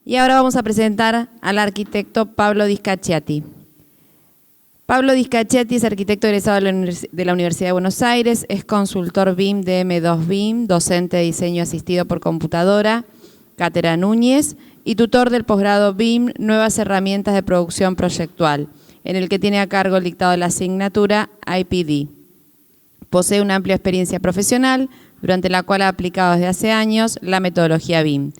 Y ahora vamos a presentar al arquitecto Pablo Discacciati. Pablo Discacciati es arquitecto egresado de la Universidad de Buenos Aires, es consultor BIM de M2 BIM, docente de diseño asistido por computadora, Cátedra Núñez, y tutor del posgrado BIM Nuevas Herramientas de Producción Proyectual, en el que tiene a cargo el dictado de la asignatura IPD. Posee una amplia experiencia profesional, durante la cual ha aplicado desde hace años la metodología BIM.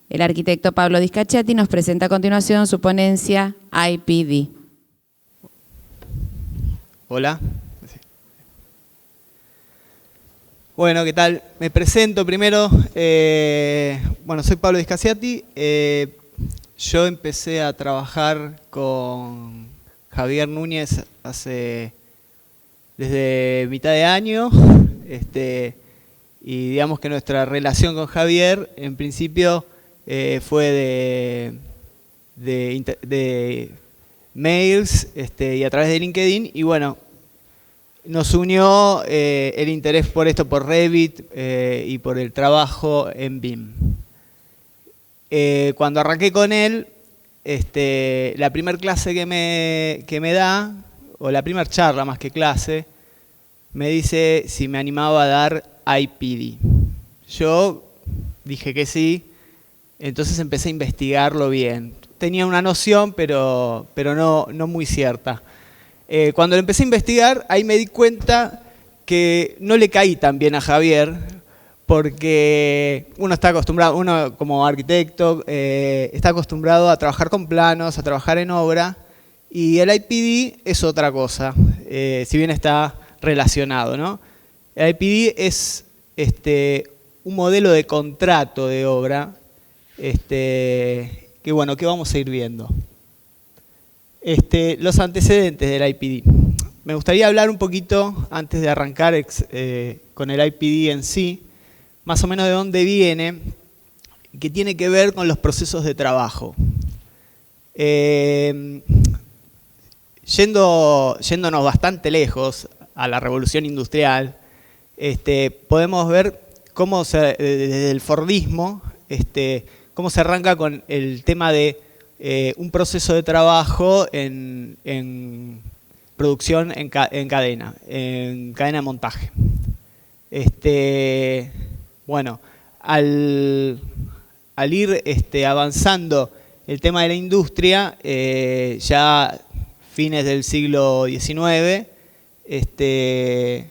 El arquitecto Pablo Discacciati nos presenta a continuación su ponencia IPD. Hola. Bueno, ¿qué tal? Me presento primero. Bueno, soy Pablo Discacciati. Yo empecé a trabajar con Javier Núñez desde mitad de año. Y digamos que nuestra relación con Javier, en principio, fue de mails y a través de LinkedIn, y bueno, nos unió el interés por esto, por Revit y por el trabajo en BIM. Cuando arranqué con él, la primera clase que me da, o la primera charla más que clase, me dice si me animaba a dar IPD. Yo dije que sí, entonces empecé a investigarlo bien. Tenía una noción, pero no muy cierta. Cuando lo empecé a investigar, ahí me di cuenta que no le caí tan bien a Javier, porque uno está acostumbrado, uno como arquitecto, está acostumbrado a trabajar con planos, a trabajar en obra, y el IPD es otra cosa, si bien está relacionado, ¿no? El IPD es un modelo de contrato de obra, que bueno, que vamos a ir viendo. Los antecedentes del IPD. Me gustaría hablar un poquito, antes de arrancar con el IPD en sí, más o menos de dónde viene, que tiene que ver con los procesos de trabajo. Yéndonos bastante lejos a la revolución industrial, podemos ver cómo desde el Fordismo, cómo se arranca con el tema de un proceso de trabajo en producción en cadena de montaje. Bueno, al ir avanzando el tema de la industria, ya fines del siglo XIX, se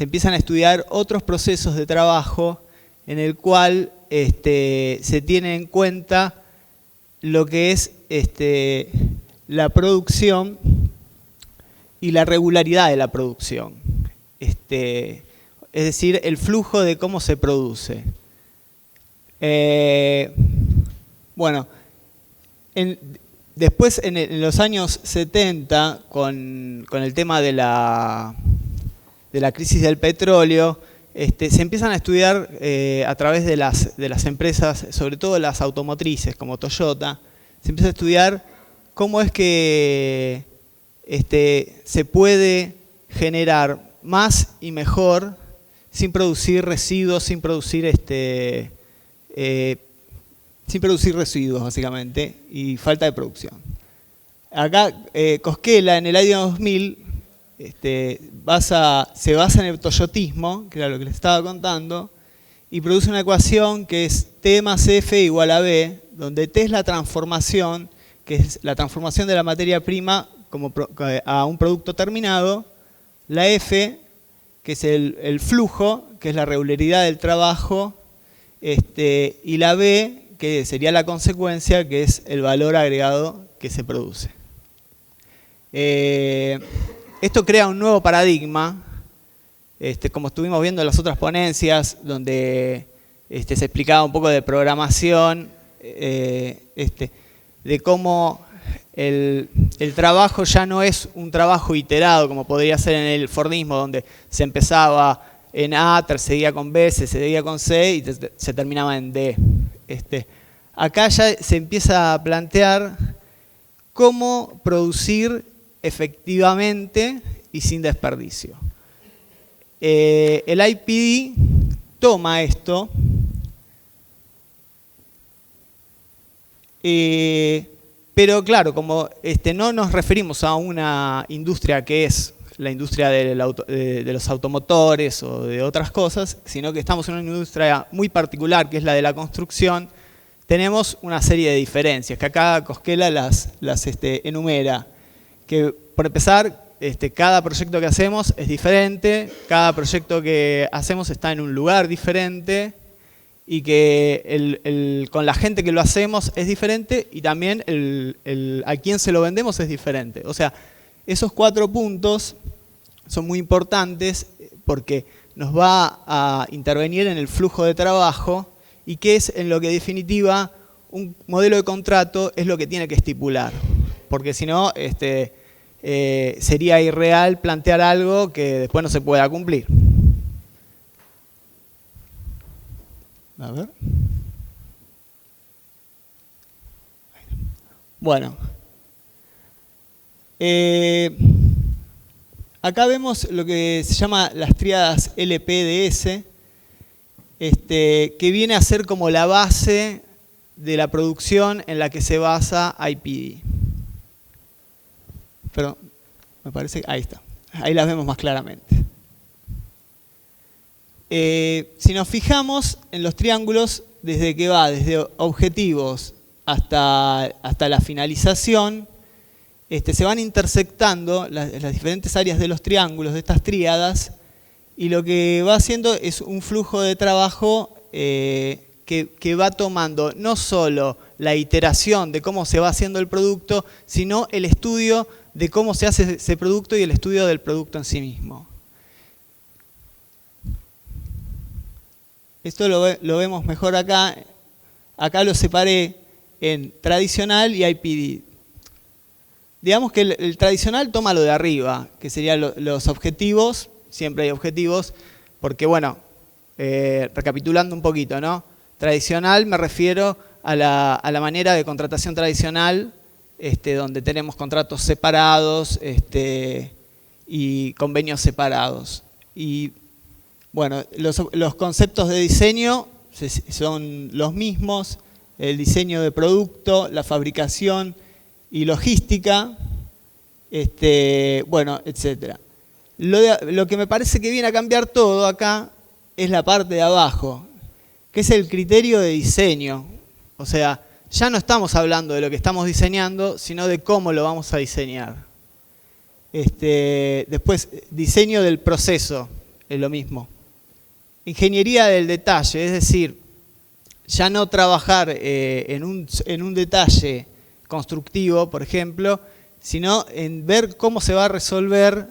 empiezan a estudiar otros procesos de trabajo en el cual se tiene en cuenta lo que es la producción y la regularidad de la producción. Es decir, el flujo de cómo se produce. Bueno, después en los años 70, con el tema de la crisis del petróleo, se empiezan a estudiar a través de las empresas, sobre todo las automotrices como Toyota, se empieza a estudiar cómo es que se puede generar más y mejor sin producir residuos, sin producir residuos básicamente, y falta de producción. Acá Cosquela en el año 2000 se basa en el toyotismo, que era lo que les estaba contando, y produce una ecuación que es T más F igual a B, donde T es la transformación, que es la transformación de la materia prima a un producto terminado, la F, que es el flujo, que es la regularidad del trabajo, y la B, que sería la consecuencia, que es el valor agregado que se produce. Esto crea un nuevo paradigma, como estuvimos viendo en las otras ponencias, donde se explicaba un poco de programación, de cómo el trabajo ya no es un trabajo iterado, como podría ser en el Fordismo, donde se empezaba en A, se seguía con B, se seguía con C y se terminaba en D. Acá ya se empieza a plantear cómo producir efectivamente y sin desperdicio. El IPD toma esto Pero claro, como no nos referimos a una industria que es la industria de los automotores o de otras cosas, sino que estamos en una industria muy particular, que es la de la construcción, tenemos una serie de diferencias, que acá Cosquela las enumera. Que por empezar, cada proyecto que hacemos es diferente, cada proyecto que hacemos está en un lugar diferente, y que con la gente que lo hacemos es diferente, y también a quién se lo vendemos es diferente. O sea, esos 4 puntos son muy importantes porque nos va a intervenir en el flujo de trabajo, y que es en lo que en definitiva un modelo de contrato es lo que tiene que estipular. Porque si no, sería irreal plantear algo que después no se pueda cumplir. A ver. Bueno. Acá vemos lo que se llama las tríadas LPDS, que viene a ser como la base de la producción en la que se basa IPD. Pero me parece que ahí está. Ahí las vemos más claramente. Si nos fijamos en los triángulos, desde objetivos hasta la finalización, se van intersectando las diferentes áreas de los triángulos, de estas tríadas, y lo que va haciendo es un flujo de trabajo que va tomando no solo la iteración de cómo se va haciendo el producto, sino el estudio de cómo se hace ese producto y el estudio del producto en sí mismo. Esto lo vemos mejor acá. Acá lo separé en tradicional y IPD. Digamos que el tradicional toma lo de arriba, que serían los objetivos. Siempre hay objetivos, porque bueno, recapitulando un poquito, ¿no? Tradicional me refiero a la manera de contratación tradicional, donde tenemos contratos separados y convenios separados. Y bueno, los conceptos de diseño son los mismos: el diseño de producto, la fabricación y logística, bueno, etcétera. Lo que me parece que viene a cambiar todo acá es la parte de abajo, que es el criterio de diseño. O sea, ya no estamos hablando de lo que estamos diseñando, sino de cómo lo vamos a diseñar. Después, diseño del proceso, es lo mismo. Ingeniería del detalle, es decir, ya no trabajar en un detalle constructivo, por ejemplo, sino en ver cómo se va a resolver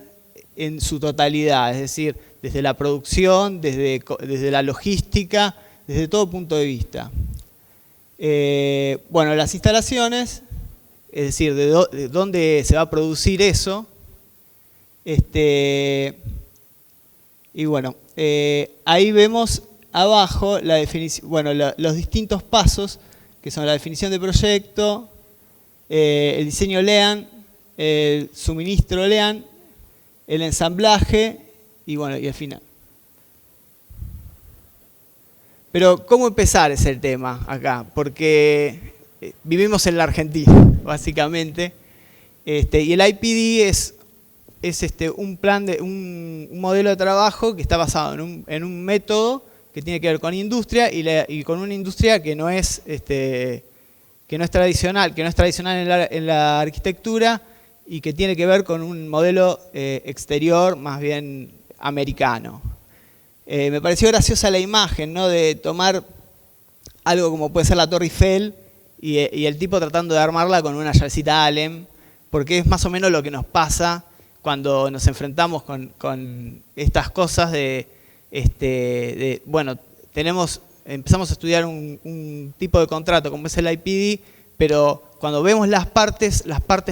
en su totalidad, es decir, desde la producción, desde la logística, desde todo punto de vista. Bueno, las instalaciones, es decir, de dónde se va a producir eso. Y bueno, ahí vemos abajo la definición, bueno, los distintos pasos, que son la definición de proyecto, el diseño LEAN, el suministro LEAN, el ensamblaje y bueno, y el final. Pero ¿cómo empezar es el tema acá? Porque vivimos en la Argentina, básicamente, y el IPD es un plan un modelo de trabajo que está basado en un método que tiene que ver con industria y con una industria que no es tradicional, en la arquitectura, y que tiene que ver con un modelo exterior más bien americano. Me pareció graciosa la imagen, ¿no?, de tomar algo como puede ser la Torre Eiffel y el tipo tratando de armarla con una llavecita Allen, porque es más o menos lo que nos pasa cuando nos enfrentamos con estas cosas bueno, empezamos a estudiar un tipo de contrato como es el IPD, pero cuando vemos las partes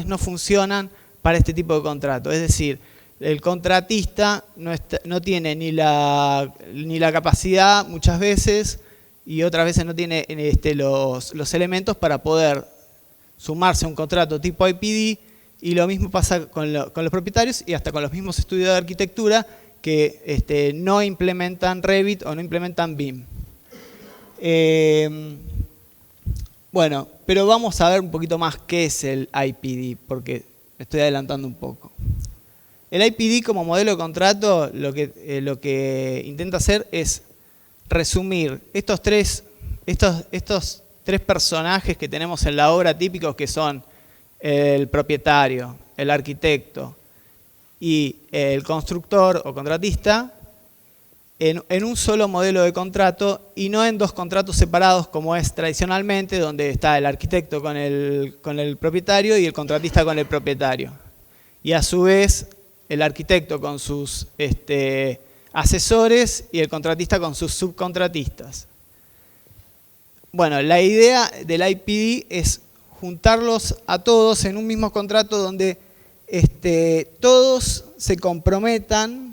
no funcionan para este tipo de contrato. Es decir, el contratista no tiene ni la capacidad muchas veces, y otras veces no tiene los elementos para poder sumarse a un contrato tipo IPD, y lo mismo pasa con los propietarios y hasta con los mismos estudios de arquitectura que no implementan Revit o no implementan BIM. Bueno, pero vamos a ver un poquito más qué es el IPD, porque me estoy adelantando un poco. El IPD como modelo de contrato lo que intenta hacer es resumir estos tres personajes que tenemos en la obra típicos, que son el propietario, el arquitecto y el constructor o contratista, en un solo modelo de contrato y no en dos contratos separados como es tradicionalmente, donde está el arquitecto con el propietario y el contratista con el propietario. Y a su vez el arquitecto con sus asesores y el contratista con sus subcontratistas. Bueno, la idea del IPD es juntarlos a todos en un mismo contrato donde todos se comprometan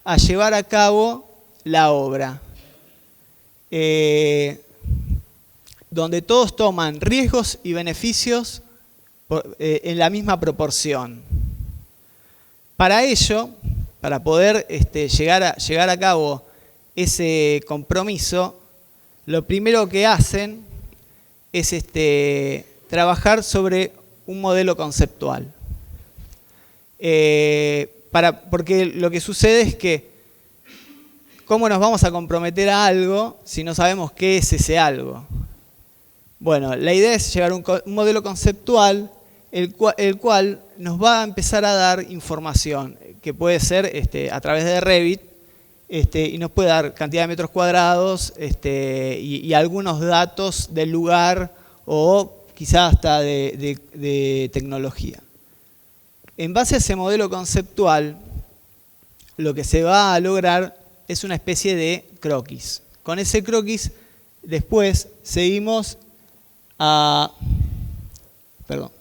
a llevar a cabo la obra. Donde todos toman riesgos y beneficios en la misma proporción. Para ello, para poder llegar a cabo ese compromiso, lo primero que hacen es trabajar sobre un modelo conceptual. Porque lo que sucede es que, ¿cómo nos vamos a comprometer a algo si no sabemos qué es ese algo? Bueno, la idea es llevar un modelo conceptual, el cual nos va a empezar a dar información, que puede ser a través de Revit, y nos puede dar cantidad de metros cuadrados y algunos datos del lugar o quizás hasta de tecnología. En base a ese modelo conceptual, lo que se va a lograr es una especie de croquis. Con ese croquis después seguimos a... Perdón.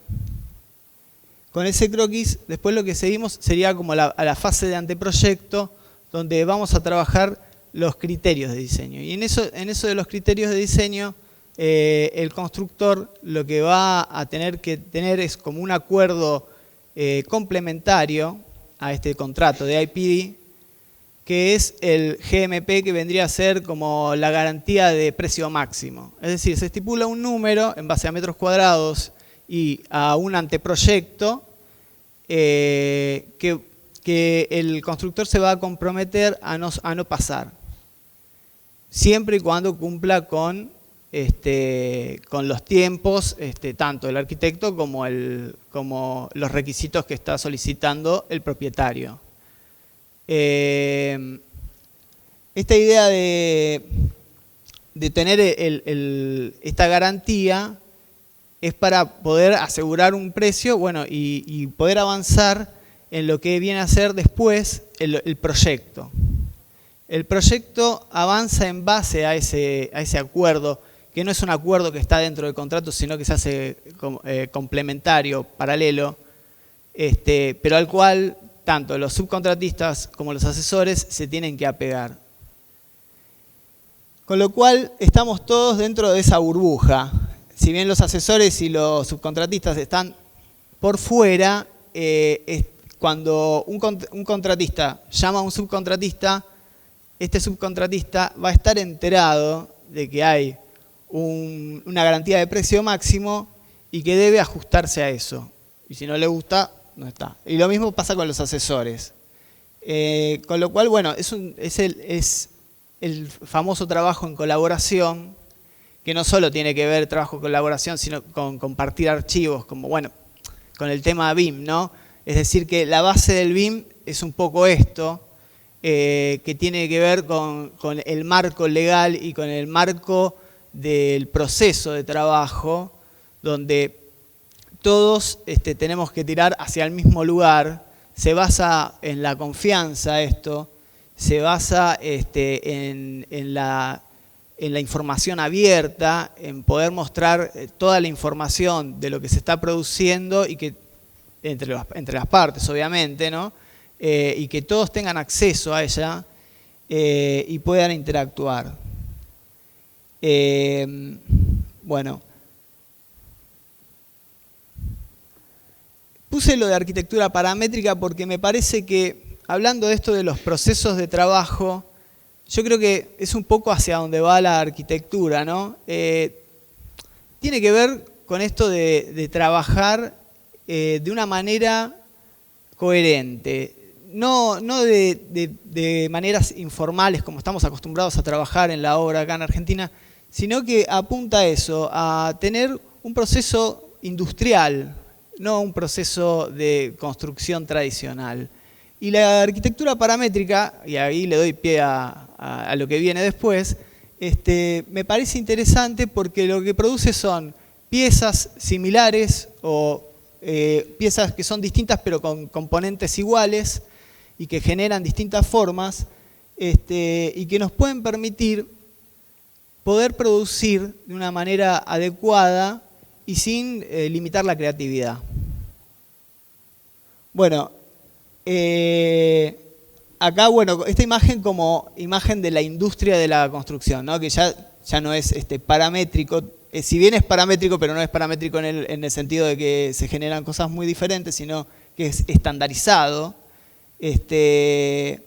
Con ese croquis después lo que seguimos sería como a la fase de anteproyecto, donde vamos a trabajar los criterios de diseño. Y en eso de los criterios de diseño, el constructor lo que va a tener que tener es como un acuerdo complementario a este contrato de IPD, que es el GMP, que vendría a ser como la garantía de precio máximo. Es decir, se estipula un número en base a metros cuadrados y a un anteproyecto que el constructor se va a comprometer a no pasar, siempre y cuando cumpla con los tiempos, tanto el arquitecto como los requisitos que está solicitando el propietario. Esta idea de tener esta garantía es para poder asegurar un precio, bueno, y poder avanzar en lo que viene a ser después el proyecto. El proyecto avanza en base a ese acuerdo, que no es un acuerdo que está dentro del contrato, sino que se hace complementario, paralelo, pero al cual tanto los subcontratistas como los asesores se tienen que apegar. Con lo cual estamos todos dentro de esa burbuja. Si bien los asesores y los subcontratistas están por fuera, cuando un contratista llama a un subcontratista, este subcontratista va a estar enterado de que hay una garantía de precio máximo y que debe ajustarse a eso. Y si no le gusta, no está. Y lo mismo pasa con los asesores. Con lo cual, bueno, es el famoso trabajo en colaboración, que no solo tiene que ver trabajo en colaboración, sino con compartir archivos, como bueno, con el tema BIM, ¿no? Es decir, que la base del BIM es un poco esto, que tiene que ver con el marco legal y con el marco del proceso de trabajo, donde todos tenemos que tirar hacia el mismo lugar. Se basa en la confianza esto, se basa en la información abierta, en poder mostrar toda la información de lo que se está produciendo y que entre las partes, obviamente, ¿no? Y que todos tengan acceso a ella y puedan interactuar. Bueno, puse lo de arquitectura paramétrica porque me parece que, hablando de esto de los procesos de trabajo, yo creo que es un poco hacia donde va la arquitectura, ¿no? tiene que ver con esto de trabajar de una manera coherente. No de maneras informales como estamos acostumbrados a trabajar en la obra acá en Argentina, sino que apunta a eso, a tener un proceso industrial, no un proceso de construcción tradicional. Y la arquitectura paramétrica, y ahí le doy pie a lo que viene después, me parece interesante porque lo que produce son piezas similares o piezas que son distintas pero con componentes iguales y que generan distintas formas y que nos pueden permitir poder producir de una manera adecuada y sin limitar la creatividad. Bueno, acá, bueno, esta imagen como imagen de la industria de la construcción, ¿no? Que ya no es paramétrico, si bien es paramétrico, pero no es paramétrico en el sentido de que se generan cosas muy diferentes, sino que es estandarizado. Me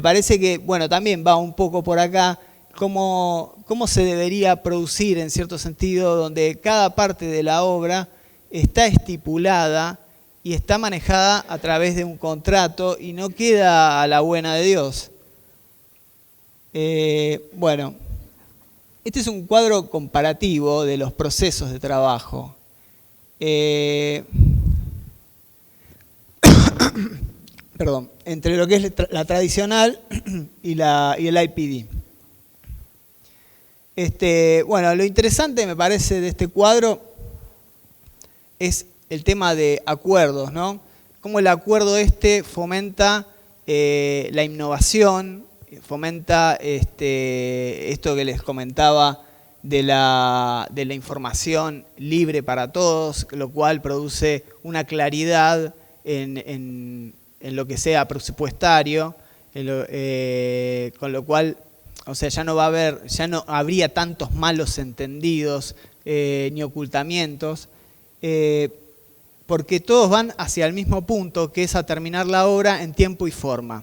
parece que, bueno, también va un poco por acá, cómo se debería producir en cierto sentido, donde cada parte de la obra está estipulada y está manejada a través de un contrato y no queda a la buena de Dios. Bueno, este es un cuadro comparativo de los procesos de trabajo. Perdón, entre lo que es la tradicional y el IPD. Bueno, lo interesante me parece de este cuadro es el tema de acuerdos, ¿no? Cómo el acuerdo fomenta la innovación, fomenta esto que les comentaba de la información libre para todos, lo cual produce una claridad en lo que sea presupuestario, con lo cual, o sea, ya no habría tantos malos entendidos ni ocultamientos, porque todos van hacia el mismo punto, que es a terminar la obra en tiempo y forma.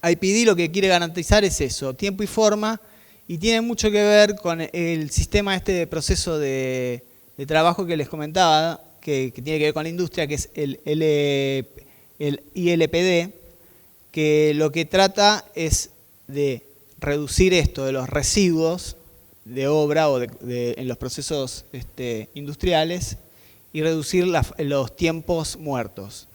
IPD lo que quiere garantizar es eso, tiempo y forma, y tiene mucho que ver con el sistema de proceso de trabajo que les comentaba, que tiene que ver con la industria, que es el ILPD, que lo que trata es de reducir esto de los residuos de obra o en los procesos industriales y reducir los tiempos muertos.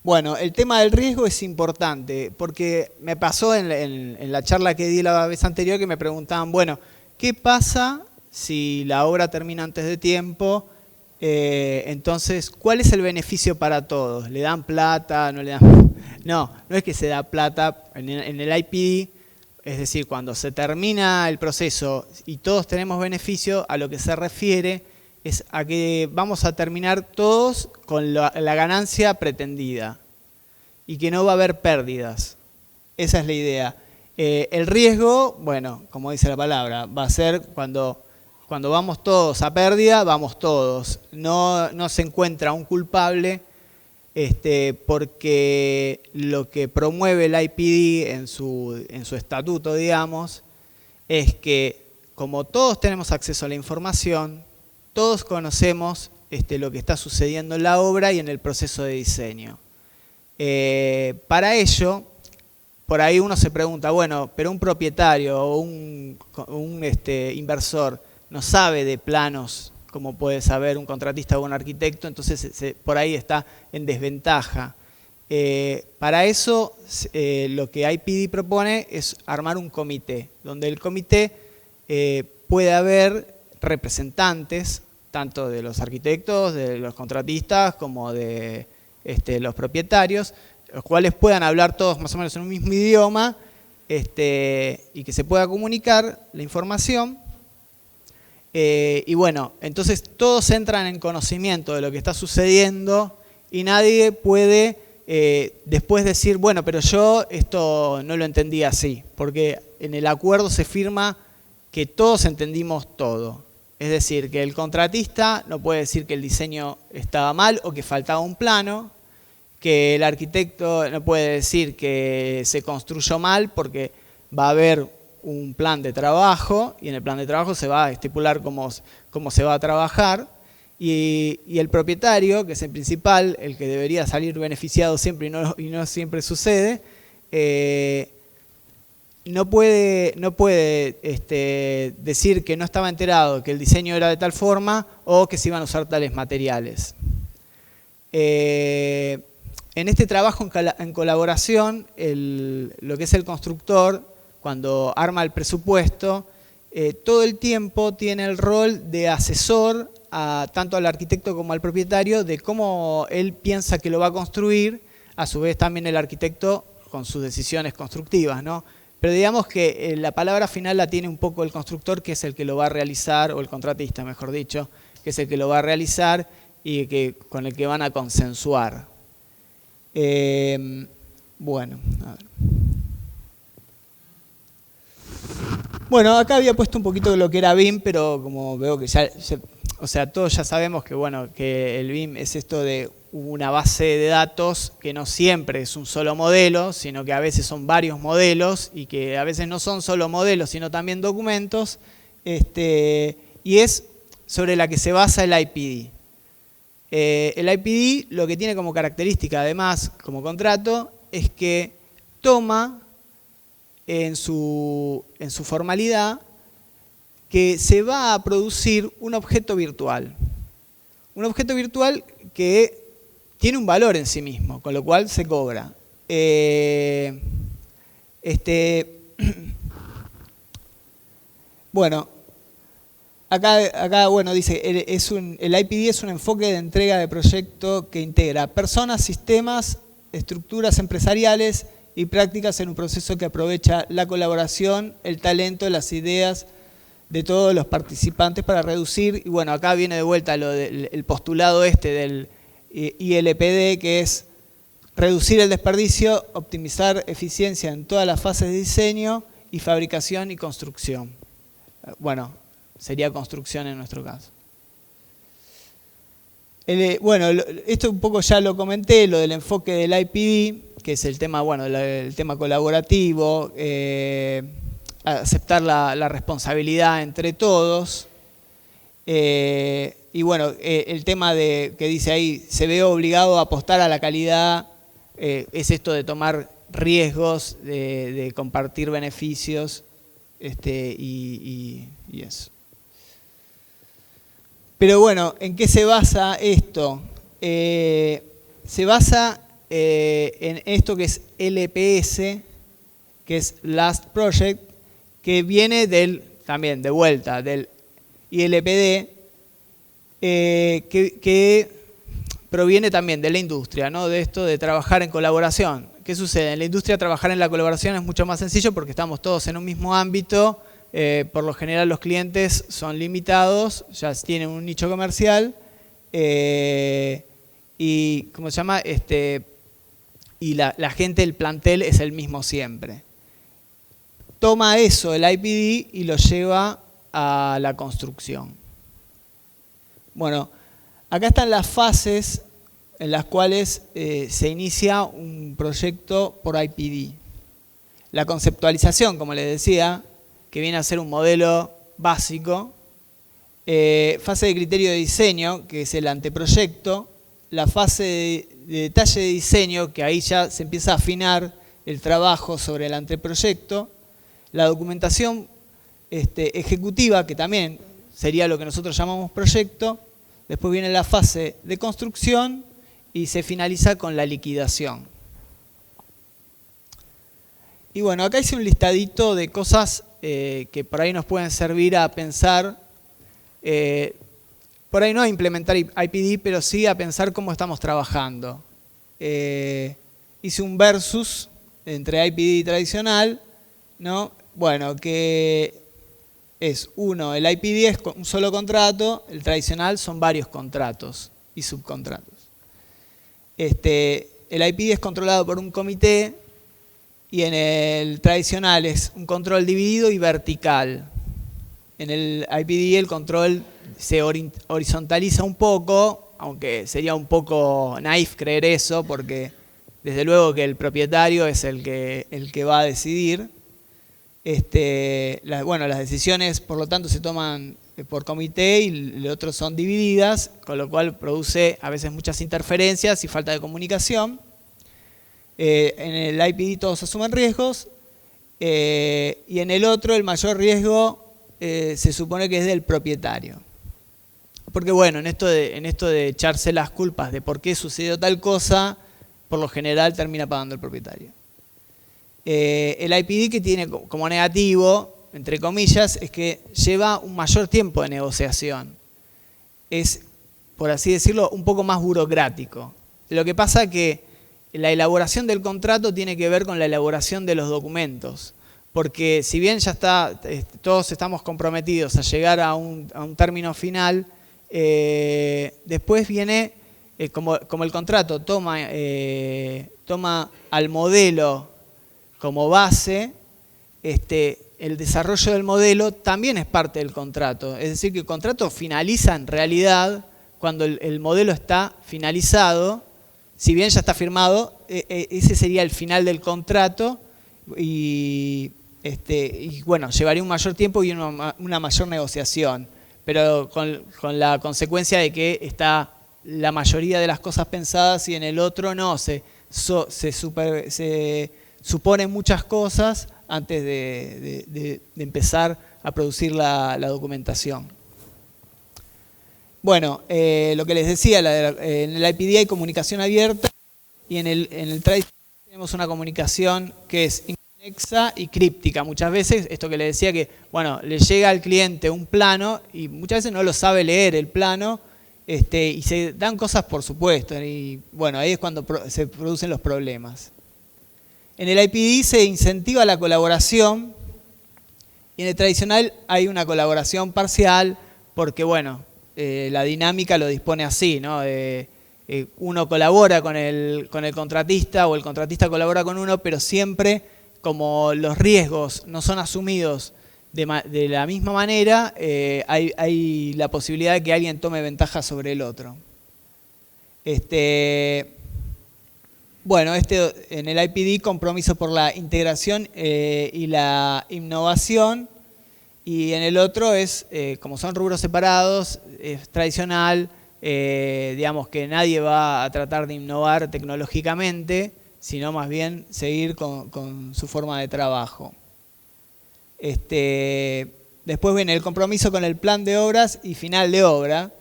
Bueno, el tema del riesgo es importante porque me pasó en la charla que di la vez anterior que me preguntaban, bueno, ¿qué pasa si la obra termina antes de tiempo? Entonces, ¿cuál es el beneficio para todos? ¿Le dan plata? ¿No le dan? No es que se da plata en el IPD, es decir, cuando se termina el proceso y todos tenemos beneficio, a lo que se refiere es a que vamos a terminar todos con la ganancia pretendida y que no va a haber pérdidas. Esa es la idea. El riesgo, bueno, como dice la palabra, va a ser cuando vamos todos a pérdida, vamos todos. No se encuentra un culpable porque lo que promueve el IPD en su estatuto, digamos, es que como todos tenemos acceso a la información, todos conocemos lo que está sucediendo en la obra y en el proceso de diseño. Para ello, por ahí uno se pregunta, bueno, pero un propietario o un inversor no sabe de planos como puede saber un contratista o un arquitecto, entonces por ahí está en desventaja. Para eso lo que IPD propone es armar un comité, donde el comité puede haber representantes, tanto de los arquitectos, de los contratistas, como de los propietarios, los cuales puedan hablar todos más o menos en un mismo idioma y que se pueda comunicar la información. Y bueno, entonces todos entran en conocimiento de lo que está sucediendo y nadie puede después decir, bueno, pero yo esto no lo entendí así, porque en el acuerdo se firma que todos entendimos todo. Es decir, que el contratista no puede decir que el diseño estaba mal o que faltaba un plano, que el arquitecto no puede decir que se construyó mal porque va a haber un plan de trabajo y en el plan de trabajo se va a estipular cómo se va a trabajar y el propietario, que es el principal, el que debería salir beneficiado siempre y no siempre sucede, no puede decir que no estaba enterado que el diseño era de tal forma o que se iban a usar tales materiales. En este trabajo en colaboración, lo que es el constructor, cuando arma el presupuesto, todo el tiempo tiene el rol de asesor tanto al arquitecto como al propietario de cómo él piensa que lo va a construir, a su vez también el arquitecto con sus decisiones constructivas, ¿no? Pero digamos que la palabra final la tiene un poco el constructor, que es el que lo va a realizar, o el contratista, mejor dicho, que es el que lo va a realizar y con el que van a consensuar. Bueno, a ver. Bueno, acá había puesto un poquito de lo que era BIM, pero como veo que o sea, todos ya sabemos que, bueno, que el BIM es esto de una base de datos que no siempre es un solo modelo, sino que a veces son varios modelos y que a veces no son solo modelos, sino también documentos, y es sobre la que se basa el IPD. El IPD lo que tiene como característica, además, como contrato, es que toma en su formalidad que se va a producir un objeto virtual. Un objeto virtual que tiene un valor en sí mismo, con lo cual se cobra. Bueno, acá bueno, dice, el IPD es un enfoque de entrega de proyecto que integra personas, sistemas, estructuras empresariales y prácticas en un proceso que aprovecha la colaboración, el talento, las ideas de todos los participantes para reducir, y bueno, acá viene de vuelta el postulado del ILPD, que es reducir el desperdicio, optimizar eficiencia en todas las fases de diseño y fabricación y construcción. Bueno, sería construcción en nuestro caso. Bueno, esto un poco ya lo comenté, lo del enfoque del IPD, que es el tema, bueno, el tema colaborativo, aceptar la responsabilidad entre todos. Y bueno, el tema que dice ahí, se ve obligado a apostar a la calidad, es esto de tomar riesgos, de compartir beneficios y eso. Pero bueno, ¿en qué se basa esto? Se basa en esto que es LPS, que es Last Project, que viene también de vuelta del ILPD, que proviene también de la industria, ¿no? De esto de trabajar en colaboración. ¿Qué sucede? En la industria trabajar en la colaboración es mucho más sencillo porque estamos todos en un mismo ámbito. Por lo general los clientes son limitados, ya tienen un nicho comercial y ¿cómo se llama? Y la gente, el plantel es el mismo siempre. Toma eso, el IPD, y lo lleva a la construcción. Bueno, acá están las fases en las cuales se inicia un proyecto por IPD. La conceptualización, como les decía, que viene a ser un modelo básico. Fase de criterio de diseño, que es el anteproyecto. La fase de detalle de diseño, que ahí ya se empieza a afinar el trabajo sobre el anteproyecto. La documentación ejecutiva, que también sería lo que nosotros llamamos proyecto. Después viene la fase de construcción y se finaliza con la liquidación. Y bueno, acá hice un listadito de cosas que por ahí nos pueden servir a pensar, por ahí no a implementar IPD, pero sí a pensar cómo estamos trabajando. Hice un versus entre IPD y tradicional, ¿no? Bueno, que es el IPD es un solo contrato, el tradicional son varios contratos y subcontratos. El IPD es controlado por un comité y en el tradicional es un control dividido y vertical. En el IPD el control se horizontaliza un poco, aunque sería un poco naif creer eso, porque desde luego que el propietario es el que va a decidir. Las decisiones, por lo tanto, se toman por comité y los otros son divididas, con lo cual produce a veces muchas interferencias y falta de comunicación. En el IPD todos asumen riesgos y en el otro el mayor riesgo se supone que es del propietario. Porque bueno, en esto de echarse las culpas de por qué sucedió tal cosa, por lo general termina pagando el propietario. El IPD que tiene como negativo, entre comillas, es que lleva un mayor tiempo de negociación. Es, por así decirlo, un poco más burocrático. Lo que pasa es que la elaboración del contrato tiene que ver con la elaboración de los documentos. Porque si bien ya está, todos estamos comprometidos a llegar a un término final, después viene, como el contrato toma al modelo como base, el desarrollo del modelo también es parte del contrato. Es decir, que el contrato finaliza en realidad cuando el modelo está finalizado. Si bien ya está firmado, ese sería el final del contrato y bueno, llevaría un mayor tiempo y una mayor negociación, pero con la consecuencia de que está la mayoría de las cosas pensadas y en el otro no, se suponen muchas cosas antes de empezar a producir la documentación. Bueno, lo que les decía, en el IPD hay comunicación abierta y en el tradicional tenemos una comunicación que es inconexa y críptica. Muchas veces, esto que les decía que, bueno, le llega al cliente un plano y muchas veces no lo sabe leer el plano y se dan cosas por supuesto. Y bueno, ahí es cuando se producen los problemas. En el IPD se incentiva la colaboración y en el tradicional hay una colaboración parcial porque, bueno, la dinámica lo dispone así, ¿no? Uno colabora con el contratista o el contratista colabora con uno, pero siempre como los riesgos no son asumidos de la misma manera, hay la posibilidad de que alguien tome ventaja sobre el otro. Bueno, en el IPD compromiso por la integración y la innovación, y en el otro es, como son rubros separados, es tradicional, digamos que nadie va a tratar de innovar tecnológicamente, sino más bien seguir con su forma de trabajo. Después viene el compromiso con el plan de obras y final de obra.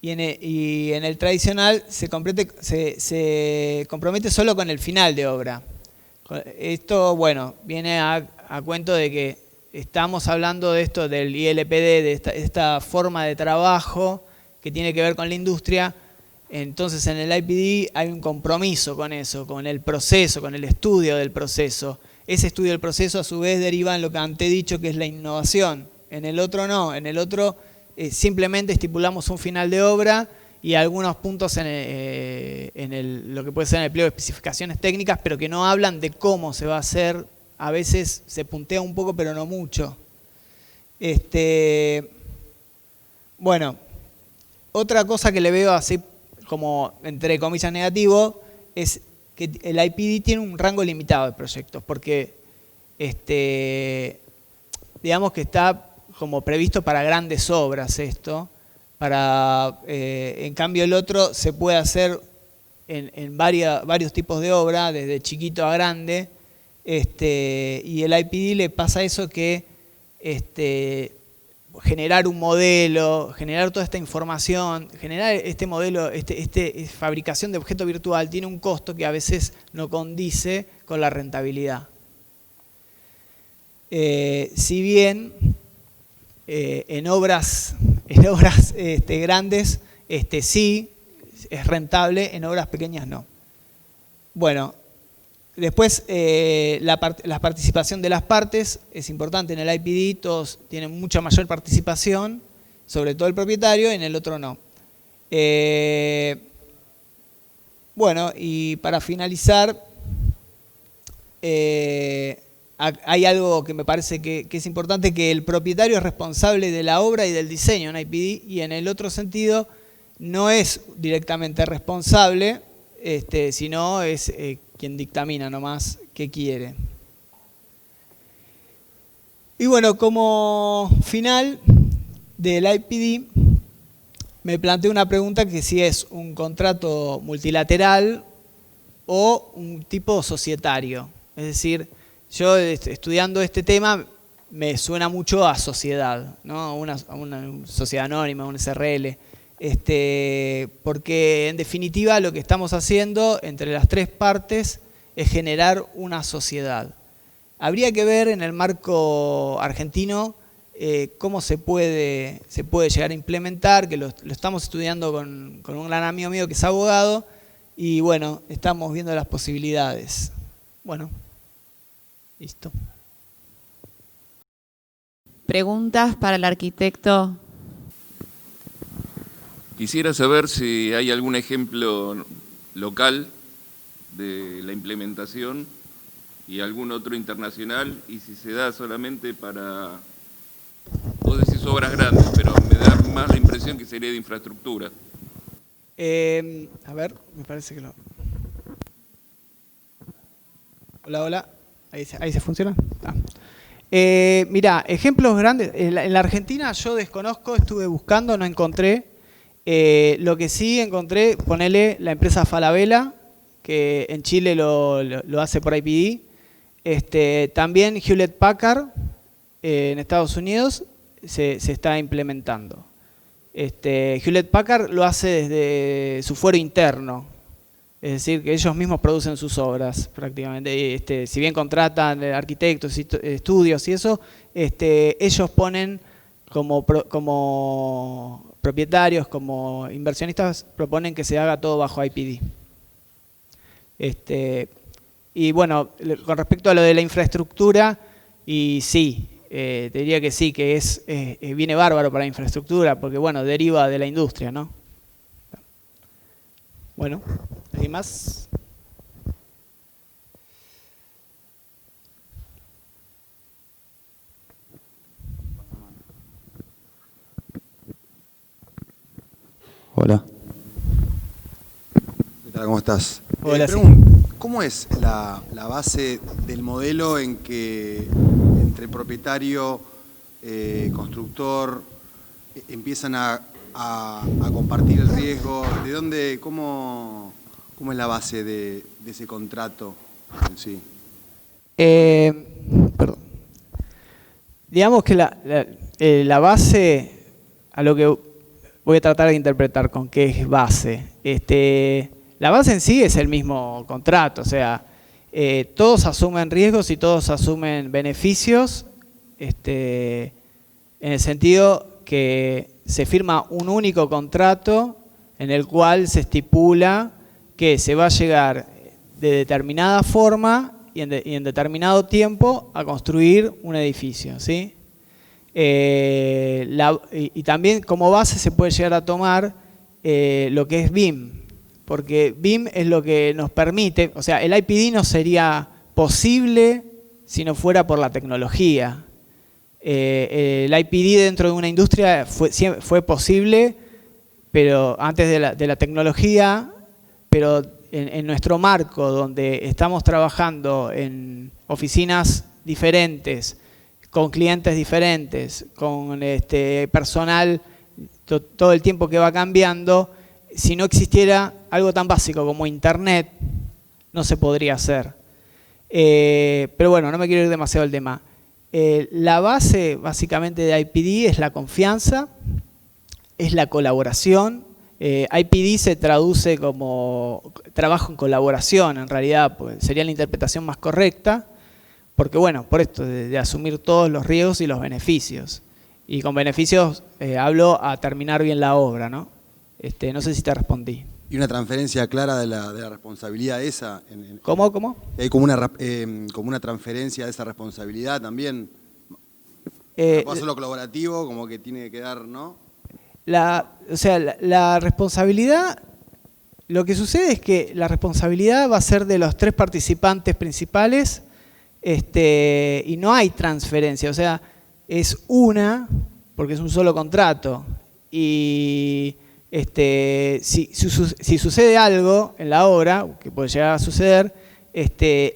Y en el tradicional se compromete solo con el final de obra. Esto, bueno, viene a cuento de que estamos hablando de esto del ILPD, de esta forma de trabajo que tiene que ver con la industria. Entonces en el IPD hay un compromiso con eso, con el proceso, con el estudio del proceso. Ese estudio del proceso a su vez deriva en lo que antes he dicho, que es la innovación. En el otro no, en el otro simplemente estipulamos un final de obra y algunos puntos en lo que puede ser en el pliego de especificaciones técnicas, pero que no hablan de cómo se va a hacer. A veces se puntea un poco, pero no mucho. Bueno, otra cosa que le veo así como entre comillas negativo es que el IPD tiene un rango limitado de proyectos, porque digamos que está como previsto para grandes obras esto, en cambio el otro se puede hacer en varios tipos de obra, desde chiquito a grande, y el IPD le pasa eso que generar un modelo, generar toda esta información, generar este modelo, fabricación de objeto virtual tiene un costo que a veces no condice con la rentabilidad. Si bien en obras grandes sí es rentable, en obras pequeñas no. Bueno, después la participación de las partes es importante. En el IPD todos tienen mucha mayor participación, sobre todo el propietario, y en el otro no. Bueno, y para finalizar, hay algo que me parece que es importante, que el propietario es responsable de la obra y del diseño en IPD, y en el otro sentido no es directamente responsable, sino es quien dictamina nomás qué quiere. Y bueno, como final del IPD, me planteé una pregunta que si es un contrato multilateral o un tipo societario. Es decir, yo estudiando este tema me suena mucho a sociedad, ¿no? A una sociedad anónima, un SRL. Porque en definitiva lo que estamos haciendo entre las tres partes es generar una sociedad. Habría que ver en el marco argentino cómo se puede llegar a implementar, que lo estamos estudiando con un gran amigo mío que es abogado, y bueno, estamos viendo las posibilidades. Bueno, listo. ¿Preguntas para el arquitecto? Quisiera saber si hay algún ejemplo local de la implementación y algún otro internacional, y si se da solamente para, vos decís obras grandes, pero me da más la impresión que sería de infraestructura. A ver, me parece que lo... Hola, hola. Ahí se funciona. Ah. Mirá, ejemplos grandes. En la Argentina yo desconozco, estuve buscando, no encontré. Lo que sí encontré, ponele la empresa Falabella, que en Chile lo hace por IPD. También Hewlett Packard en Estados Unidos se está implementando. Hewlett Packard lo hace desde su fuero interno, es decir, que ellos mismos producen sus obras prácticamente. Si bien contratan arquitectos, estudios y eso, ellos ponen como propietarios, como inversionistas, proponen que se haga todo bajo IPD. Y bueno, con respecto a lo de la infraestructura, y sí, te diría que sí, que viene bárbaro para la infraestructura, porque bueno, deriva de la industria, ¿no? Bueno, ¿alguien más? Hola. ¿Qué tal? ¿Cómo estás? Hola, sí. ¿Cómo es la base del modelo en que entre propietario, constructor, empiezan a compartir el riesgo? ¿De dónde, cómo es la base de ese contrato en sí? Perdón. Digamos que la base, a lo que voy a tratar de interpretar con qué es base. La base en sí es el mismo contrato, o sea, todos asumen riesgos y todos asumen beneficios, en el sentido que se firma un único contrato en el cual se estipula que se va a llegar de determinada forma y en determinado tiempo a construir un edificio, ¿sí? Y también como base se puede llegar a tomar lo que es BIM, porque BIM es lo que nos permite, o sea, el IPD no sería posible si no fuera por la tecnología. El IPD dentro de una industria fue posible, pero antes de la tecnología, pero en nuestro marco donde estamos trabajando en oficinas diferentes, con clientes diferentes, con personal todo el tiempo que va cambiando, si no existiera algo tan básico como Internet, no se podría hacer. Pero bueno, no me quiero ir demasiado al tema. La base básicamente de IPD es la confianza, es la colaboración. IPD se traduce como trabajo en colaboración, en realidad pues, sería la interpretación más correcta, porque bueno, por esto, de asumir todos los riesgos y los beneficios. Y con beneficios hablo a terminar bien la obra, ¿no? No sé si te respondí. ¿Y una transferencia clara de la responsabilidad esa? ¿Cómo? ¿Hay como una transferencia de esa responsabilidad también? ¿Puedo hacerlo colaborativo, como que tiene que dar, no? La responsabilidad, lo que sucede es que la responsabilidad va a ser de los tres participantes principales, y no hay transferencia, o sea, es una, porque es un solo contrato, y si sucede algo en la obra, que puede llegar a suceder,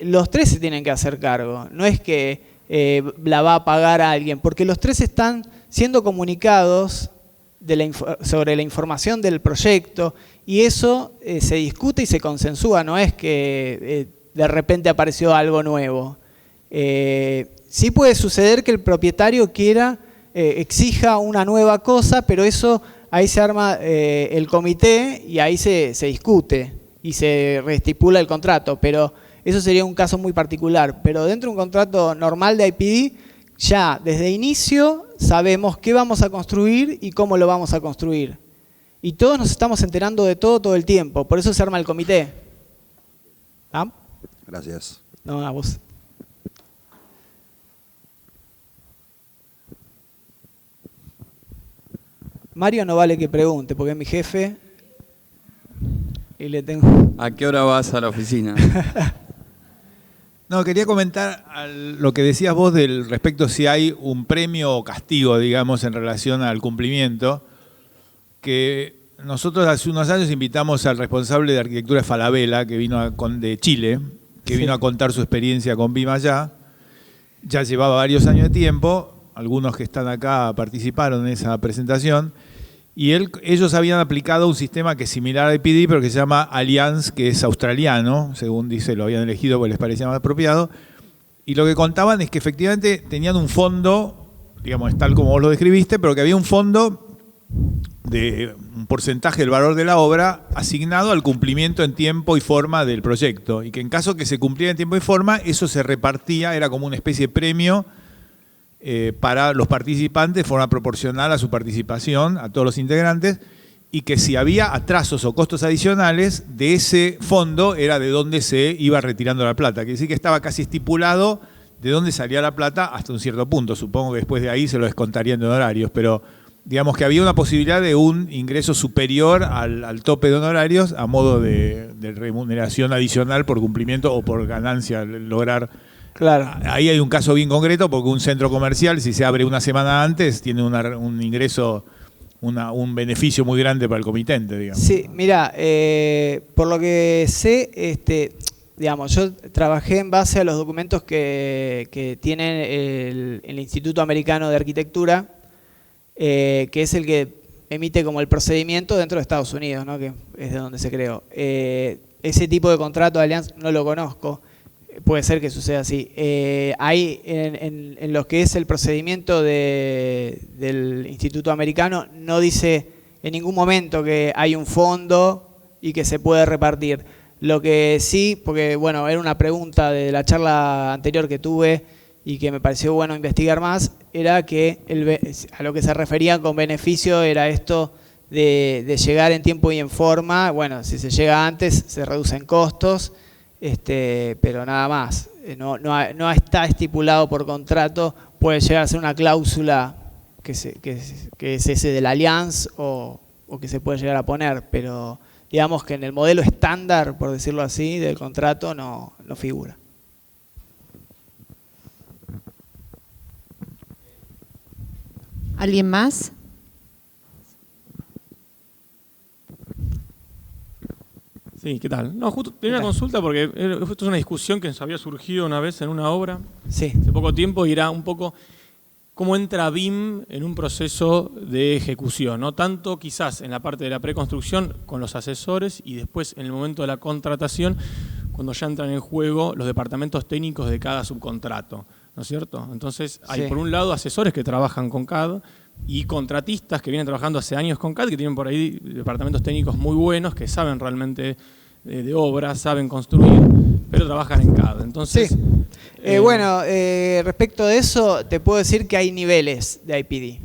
los tres se tienen que hacer cargo. No es que la va a pagar a alguien, porque los tres están siendo comunicados sobre la información del proyecto y eso se discute y se consensúa, no es que de repente apareció algo nuevo. Sí puede suceder que el propietario exija una nueva cosa, pero eso ahí se arma el comité y ahí se discute y se reestipula el contrato, pero eso sería un caso muy particular. Pero dentro de un contrato normal de IPD, ya desde inicio sabemos qué vamos a construir y cómo lo vamos a construir. Y todos nos estamos enterando de todo el tiempo, por eso se arma el comité. ¿Ah? Gracias. No, a vos. Mario no vale que pregunte, porque es mi jefe y le tengo... ¿A qué hora vas a la oficina? No, quería comentar lo que decías vos respecto si hay un premio o castigo, digamos, en relación al cumplimiento, que nosotros hace unos años invitamos al responsable de arquitectura de Falabella, que vino de Chile, que vino a contar su experiencia con BIM allá. Ya llevaba varios años de tiempo, algunos que están acá participaron en esa presentación, y ellos habían aplicado un sistema que es similar a IPD, pero que se llama Allianz, que es australiano, según dice, lo habían elegido porque les parecía más apropiado, y lo que contaban es que efectivamente tenían un fondo, digamos, tal como vos lo describiste, pero que había un fondo de un porcentaje del valor de la obra asignado al cumplimiento en tiempo y forma del proyecto, y que en caso que se cumpliera en tiempo y forma, eso se repartía, era como una especie de premio para los participantes de forma proporcional a su participación, a todos los integrantes, y que si había atrasos o costos adicionales, de ese fondo era de donde se iba retirando la plata. Quiere decir que estaba casi estipulado de dónde salía la plata hasta un cierto punto. Supongo que después de ahí se lo descontarían de honorarios, pero digamos que había una posibilidad de un ingreso superior al tope de honorarios a modo de remuneración adicional por cumplimiento o por ganancia, lograr. Claro. Ahí hay un caso bien concreto porque un centro comercial, si se abre una semana antes, tiene un ingreso, un beneficio muy grande para el comitente, digamos. Sí, mira, por lo que sé, digamos, yo trabajé en base a los documentos que tiene el Instituto Americano de Arquitectura, que es el que emite como el procedimiento dentro de Estados Unidos, ¿no? Que es de donde se creó. Ese tipo de contrato de alianza no lo conozco. Puede ser que suceda así. Hay en lo que es el procedimiento del Instituto Americano, no dice en ningún momento que hay un fondo y que se puede repartir. Lo que sí, porque bueno, era una pregunta de la charla anterior que tuve y que me pareció bueno investigar más, era que a lo que se refería con beneficio era esto de llegar en tiempo y en forma. Bueno, si se llega antes se reducen costos. Pero nada más, no está estipulado por contrato, puede llegar a ser una cláusula que es ese del Allianz o que se puede llegar a poner, pero digamos que en el modelo estándar, por decirlo así, del contrato no figura. ¿Alguien más? Sí, ¿qué tal? No, justo tenía una consulta porque esto es una discusión que nos había surgido una vez en una obra, sí, hace poco tiempo, y era un poco cómo entra BIM en un proceso de ejecución, ¿no? Tanto quizás en la parte de la preconstrucción con los asesores y después en el momento de la contratación, cuando ya entran en juego los departamentos técnicos de cada subcontrato, ¿no es cierto? Entonces hay por un lado asesores que trabajan con CAD y contratistas que vienen trabajando hace años con CAD, que tienen por ahí departamentos técnicos muy buenos, que saben realmente de obras, saben construir, pero trabajan en CAD. Entonces, sí. Bueno, respecto de eso, te puedo decir que hay niveles de IPD.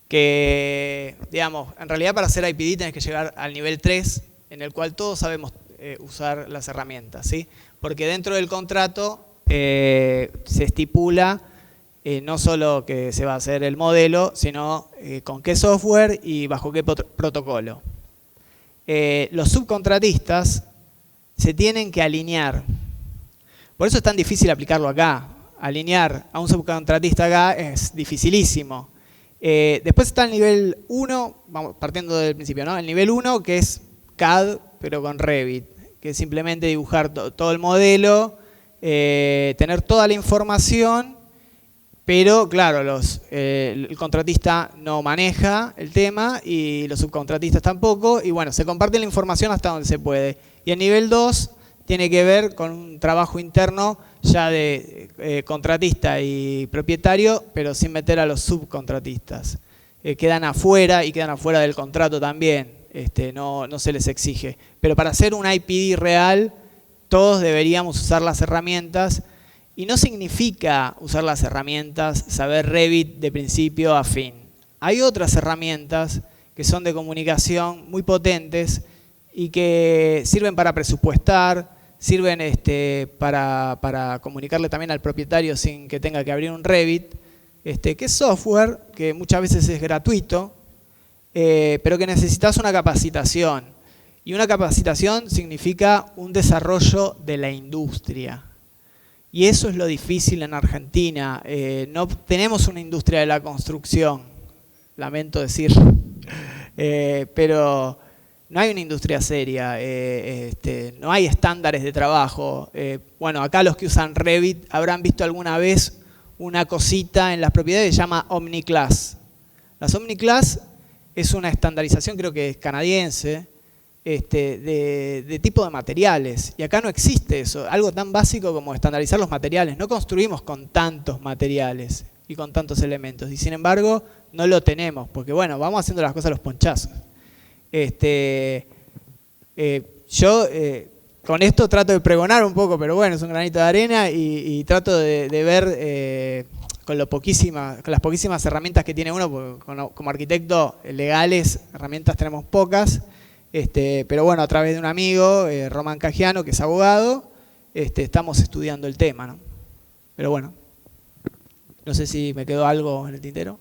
Que, digamos, en realidad para hacer IPD tenés que llegar al nivel 3, en el cual todos sabemos usar las herramientas, ¿sí? Porque dentro del contrato se estipula no solo que se va a hacer el modelo, sino con qué software y bajo qué protocolo. Los subcontratistas se tienen que alinear. Por eso es tan difícil aplicarlo acá. Alinear a un subcontratista acá es dificilísimo. Después está el nivel 1, vamos partiendo del principio, ¿no? El nivel 1 que es CAD, pero con Revit, que es simplemente dibujar todo el modelo tener toda la información, pero claro, el contratista no maneja el tema y los subcontratistas tampoco, y bueno, se comparte la información hasta donde se puede. Y el nivel 2 tiene que ver con un trabajo interno ya de contratista y propietario, pero sin meter a los subcontratistas. Quedan afuera y quedan afuera del contrato también, no se les exige. Pero para hacer un IPD real, todos deberíamos usar las herramientas, y no significa usar las herramientas saber Revit de principio a fin. Hay otras herramientas que son de comunicación muy potentes y que sirven para presupuestar, sirven para comunicarle también al propietario sin que tenga que abrir un Revit, que es software que muchas veces es gratuito, pero que necesitas una capacitación. Y una capacitación significa un desarrollo de la industria. Y eso es lo difícil en Argentina. No tenemos una industria de la construcción, lamento decir, pero no hay una industria seria, no hay estándares de trabajo. Bueno, acá los que usan Revit habrán visto alguna vez una cosita en las propiedades que se llama OmniClass. Las OmniClass es una estandarización, creo que es canadiense, de tipo de materiales. Y acá no existe eso, algo tan básico como estandarizar los materiales. No construimos con tantos materiales y con tantos elementos. Y sin embargo, no lo tenemos, porque bueno, vamos haciendo las cosas a los ponchazos. Yo con esto trato de pregonar un poco, pero bueno, es un granito de arena y trato de ver con las poquísimas herramientas que tiene uno, porque como arquitecto legales, herramientas tenemos pocas, pero bueno, a través de un amigo, Román Cajiano, que es abogado, estamos estudiando el tema, ¿no? Pero bueno, no sé si me quedó algo en el tintero.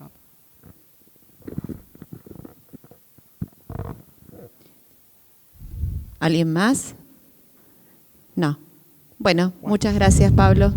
¿No? ¿Alguien más? No. Bueno, muchas gracias, Pablo.